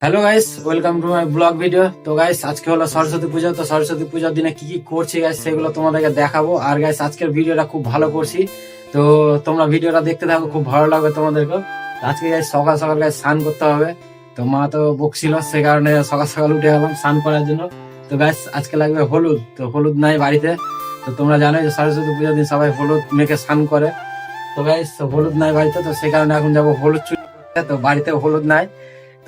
Hello guys, welcome to my blog video. তো guys, আজকে হলো সরস্বতী পুজো। তো সরস্বতী পুজোর দিনে কি কি করছি গাইস সেগুলো তোমাদেরকে দেখাবো। আর গাইস, আজকের ভিডিওটা খুব ভালো করছি, তো তোমরা ভিডিওটা দেখতে থাকো, খুব ভালো লাগবে তোমাদেরকে। আজকে গাইস সকাল সকাল গাইস স্নান করতে হবে। তো মা তো বকছিল, সে কারণে সকাল সকাল উঠে গেলাম স্নান করার জন্য। তো গাইস, আজকে লাগবে হলুদ, তো হলুদ নাই বাড়িতে। তো তোমরা জানো যে সরস্বতী পুজোর দিন সবাই হলুদ মেখে স্নান করে। তো গাইস, হলুদ নাই বাড়িতে, তো সেই কারণে এখন যাবো হলুদ চুরি করতে। তো বাড়িতে হলুদ নাই।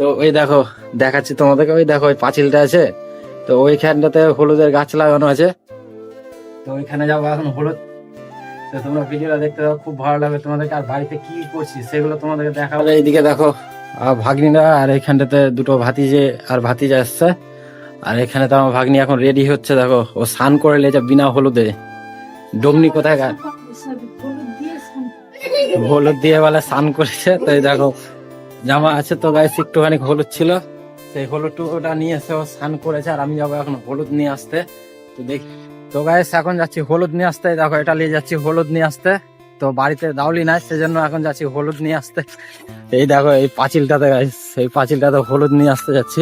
তো ওই দেখো, দেখাচ্ছি তোমাদেরকে, ওই দেখো ওই পাঁচিলটা আছে, তো ওইখানটাতে হলুদের গাছ লাগানো আছে। তো ওইখানে যাবো এখন হলুদ। তো তোমরা ভিডিওটা দেখতে দাও, খুব ভালো লাগবে তোমাদেরকে। আর বাড়িতে কি করছি সেগুলো তোমাদেরকে দেখাবো। এইদিকে দেখো ভাগ্নিরা, আর এইখানটাতে দুটো ভাতিজে আর ভাতিজা আসছে। আর এখানে তো আমার ভাগ্নি এখন রেডি হচ্ছে, দেখো ও স্নান করে লেছে বিনা হলুদে। ডমনি কোথায় হলুদ দিয়ে বলে স্নান করেছে। তো এই দেখো জামা আছে, তো গাইস একটুখানি হলুদ ছিল, সেই হলুদটা নিয়ে এসে ও স্নান করেছে। আর আমি যাবো এখন হলুদ নিয়ে আসতে। তো দেখি, তো গাইস এখন যাচ্ছি হলুদ নিয়ে আসতে। দেখো এটা নিয়ে যাচ্ছি হলুদ নিয়ে আসতে। তো বাড়িতে দাউলি নাই, সেজন্য এখন যাচ্ছি হলুদ নিয়ে আসতে। এই দেখো এই পাঁচিলটাতে গাইস, এই পাঁচিলটাতে হলুদ নিয়ে আসতে যাচ্ছি।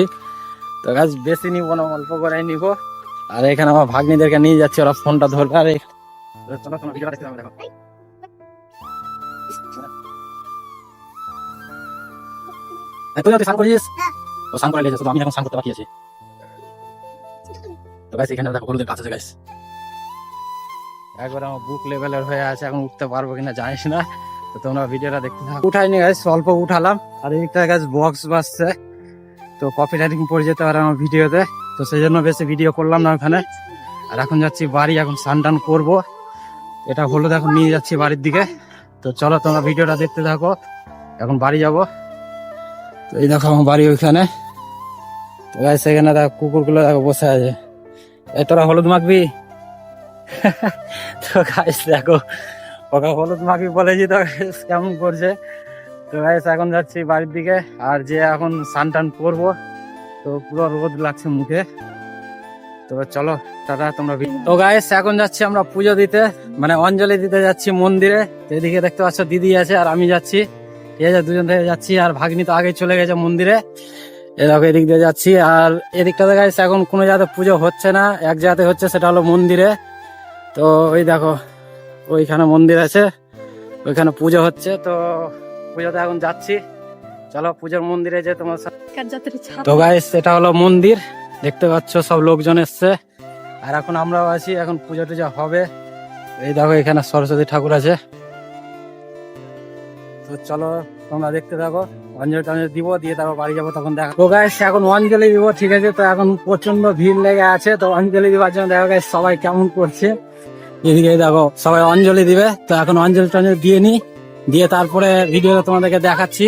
তো গাইস বেশি নিবো না, অল্প করে নিবো। আর এখানে আমার ভাগ্নিদেরকে নিয়ে যাচ্ছি, ওরা ফোনটা ধরবে। আর চলো তোমার ভিডিওটা দেখতে হবে। দেখো তুই স্নান করেছিস? ও স্নান করে লেগেছে, তো আমি এখন স্নান করতে বাকি আছি। তো গাইস এখানে দেখো হলুদের গাছ আছে গাইস, একবার আমার বুক লেভেলের হয়ে আছে, এখন উঠতে পারবো কিনা জানিস না। তো তোমরা ভিডিওটা দেখতে থাকো। উঠাইনি গাইস, অল্প উঠালাম। আর এইটা গাইস বক্স বাজছে, তো কপিরাইটিং পড়ে যেতে পারে আমার ভিডিওতে, তো সেই জন্য বেশি ভিডিও করলাম না ওখানে। আর এখন যাচ্ছি বাড়ি, এখন স্নান টান করবো। এটা হলুদ এখন নিয়ে যাচ্ছি বাড়ির দিকে। তো চলো তোমরা ভিডিওটা দেখতে থাকো, এখন বাড়ি যাবো। তো এই দেখো আমার বাড়ি ওইখানে। তো গাইস এখানে দেখো কুকুরগুলো দেখো বসে আছে। এই তোরা হলুদ মাখবি? তো গাইস দেখো ওকে হলুদ মাখবি বলেছি, তো guys কেমন করছে। তো গাইস এখন যাচ্ছি বাড়ির দিকে, আর যে এখন স্নান টান করবো, তো পুরো রোদ লাগছে মুখে। তো চলো টাটা তোমরা। তো গাইস এখন যাচ্ছি আমরা পুজো দিতে, মানে অঞ্জলি দিতে যাচ্ছি মন্দিরে। তো এদিকে দেখতে পাচ্ছ দিদি আছে আর আমি যাচ্ছি, ঠিক আছে, দুজন থেকে যাচ্ছি। আর ভাগ্নি তো আগে চলে গেছে মন্দিরে। এরকম এদিক দিয়ে যাচ্ছি। আর এদিকটাতে গাইস এখন কোনো জায়গাতে পুজো হচ্ছে না, এক জায়গাতে হচ্ছে, সেটা হলো মন্দিরে। তো ওই দেখো ওইখানে মন্দির আছে, ওইখানে পুজো হচ্ছে। তো পুজোতে এখন যাচ্ছি, চলো পুজোর মন্দিরে যে তোমার সাথে। তো গাইস এটা হলো মন্দির, দেখতে পাচ্ছ সব লোকজন এসছে। আর এখন আমরাও আছি, এখন পুজো টুজো হবে। এই দেখো এখানে সরস্বতী ঠাকুর আছে। তো চলো তোমরা দেখতে থাকো, অঞ্জলি টঞ্জলি দিব, দিয়ে তারপর বাড়ি যাবো, তখন দেখা। তো গাইস এখন অঞ্জলি দিব, ঠিক আছে। তো এখন প্রচন্ড ভিড় লেগে আছে, তো অঞ্জলি দিবার জন্য দেখো গাইস সবাই কেমন করছে। এদিকে দেখো সবাই অঞ্জলি দিবে। তো এখন অঞ্জলি টঞ্জলি দিয়ে নি, দিয়ে তারপরে ভিডিও তোমাদেরকে দেখাচ্ছি।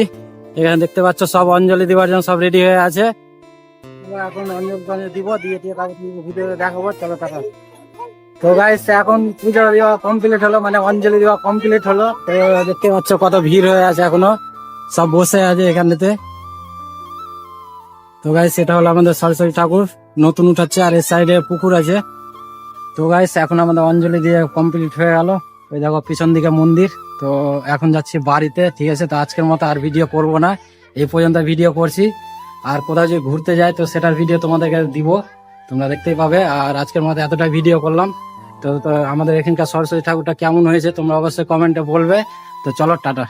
এখানে দেখতে পাচ্ছ সব অঞ্জলি দিবার জন্য সব রেডি হয়ে আছে। এখন অঞ্জলি টঞ্জলি দিব, দিয়ে তারপর ভিডিও দেখাবো, চলো টাটা। তো গাইস এখন পুজো দেওয়া কমপ্লিট হলো, মানে অঞ্জলি দেওয়া কমপ্লিট হলো। তো দেখতে পাচ্ছ কত ভিড় হয়ে আছে, এখনো সব বসে আছে এখানেতে। তো গাইস এটা হলো আমাদের সরস্বতী ঠাকুর, নতুন উঠাচ্ছে। আর এর সাইডে পুকুর আছে। তো গাইস এখন আমাদের অঞ্জলি দিয়ে কমপ্লিট হয়ে গেল। ওই দেখো পিছন দিকে মন্দির। তো এখন যাচ্ছি বাড়িতে, ঠিক আছে। তো আজকের মতো আর ভিডিও করব না, এই পর্যন্ত ভিডিও করছি। আর কোথাও যদি ঘুরতে যাই তো সেটার ভিডিও তোমাদেরকে দিব, তোমরা দেখতেই পাবে। আর আজকের মতো এতটাই ভিডিও করলাম। তো আমাদের এখানকার সরস্বতী ঠাকুরটা কেমন হয়েছে তোমরা অবশ্যই কমেন্টে বলবে। তো চলো টাটা।